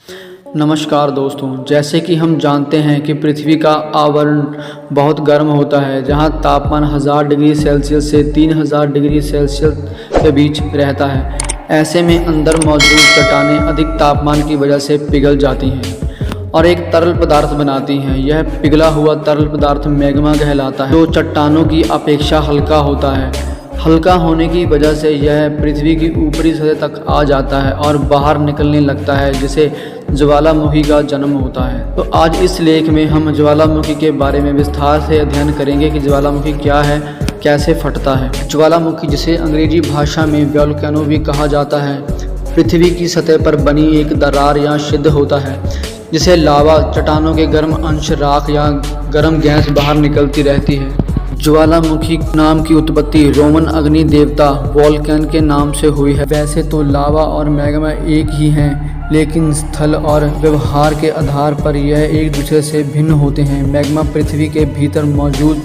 नमस्कार दोस्तों, जैसे कि हम जानते हैं कि पृथ्वी का आवरण बहुत गर्म होता है, जहां तापमान 1000 डिग्री सेल्सियस से 3000 डिग्री सेल्सियस के बीच रहता है। ऐसे में अंदर मौजूद चट्टानें अधिक तापमान की वजह से पिघल जाती हैं और एक तरल पदार्थ बनाती हैं। यह पिघला हुआ तरल पदार्थ मैग्मा कहलाता है, जो चट्टानों की अपेक्षा हल्का होता है। हल्का होने की वजह से यह पृथ्वी की ऊपरी सतह तक आ जाता है और बाहर निकलने लगता है, जिसे ज्वालामुखी का जन्म होता है। तो आज इस लेख में हम ज्वालामुखी के बारे में विस्तार से अध्ययन करेंगे कि ज्वालामुखी क्या है, कैसे फटता है। ज्वालामुखी, जिसे अंग्रेजी भाषा में वोल्केनो भी कहा जाता है, पृथ्वी की सतह पर बनी एक दरार या छिद्र होता है, जिसे लावा, चट्टानों के गर्म अंश, राख या गर्म गैस बाहर निकलती रहती है। ज्वालामुखी नाम की उत्पत्ति रोमन अग्नि देवता वोल्केन के नाम से हुई है। वैसे तो लावा और मैग्मा एक ही हैं, लेकिन स्थल और व्यवहार के आधार पर यह एक दूसरे से भिन्न होते हैं। मैग्मा पृथ्वी के भीतर मौजूद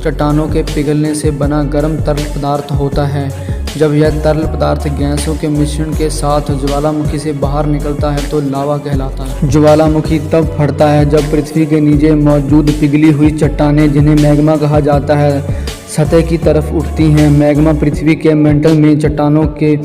चट्टानों के पिघलने से बना गर्म तरल पदार्थ होता है। जब यह तरल पदार्थ गैसों के मिश्रण के साथ ज्वालामुखी से बाहर निकलता है तो लावा कहलाता है। ज्वालामुखी तब फटता है जब पृथ्वी के नीचे मौजूद पिघली हुई चट्टानें, जिन्हें मैग्मा कहा जाता है, सतह की तरफ उठती हैं। मैग्मा पृथ्वी के मेंटल में चट्टानों के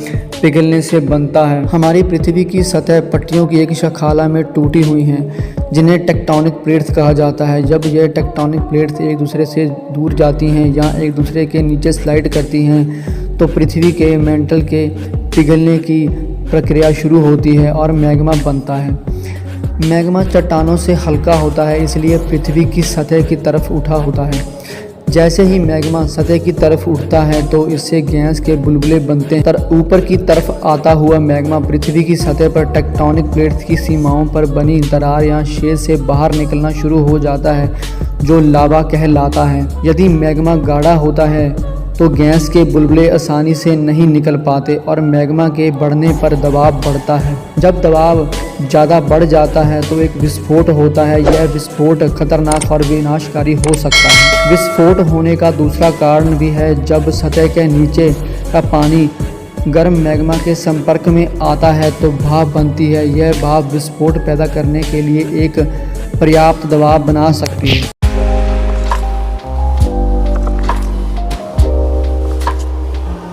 पिघलने से बनता है। हमारी पृथ्वी की सतह पट्टियों की एक शृंखला में टूटी हुई हैं, जिन्हें टेक्टोनिक प्लेट्स कहा जाता है। जब यह टेक्टोनिक प्लेट्स एक दूसरे से दूर जाती हैं या एक दूसरे के नीचे स्लाइड करती हैं, तो पृथ्वी के मेंटल के पिघलने की प्रक्रिया शुरू होती है और मैग्मा बनता है। मैग्मा चट्टानों से हल्का होता है, इसलिए पृथ्वी की सतह की तरफ उठा होता है। जैसे ही मैग्मा सतह की तरफ उठता है तो इससे गैस के बुलबुले बनते हैं। ऊपर की तरफ आता हुआ मैग्मा पृथ्वी की सतह पर टेक्टोनिक प्लेट्स की सीमाओं पर बनी दरार या छेद से बाहर निकलना शुरू हो जाता है, जो लावा कहलाता है। यदि मैग्मा गाढ़ा होता है तो गैस के बुलबुले आसानी से नहीं निकल पाते और मैग्मा के बढ़ने पर दबाव बढ़ता है। जब दबाव ज़्यादा बढ़ जाता है तो एक विस्फोट होता है। यह विस्फोट खतरनाक और विनाशकारी हो सकता है। विस्फोट होने का दूसरा कारण भी है, जब सतह के नीचे का पानी गर्म मैग्मा के संपर्क में आता है तो भाप बनती है। यह भाप विस्फोट पैदा करने के लिए एक पर्याप्त दबाव बना सकती है।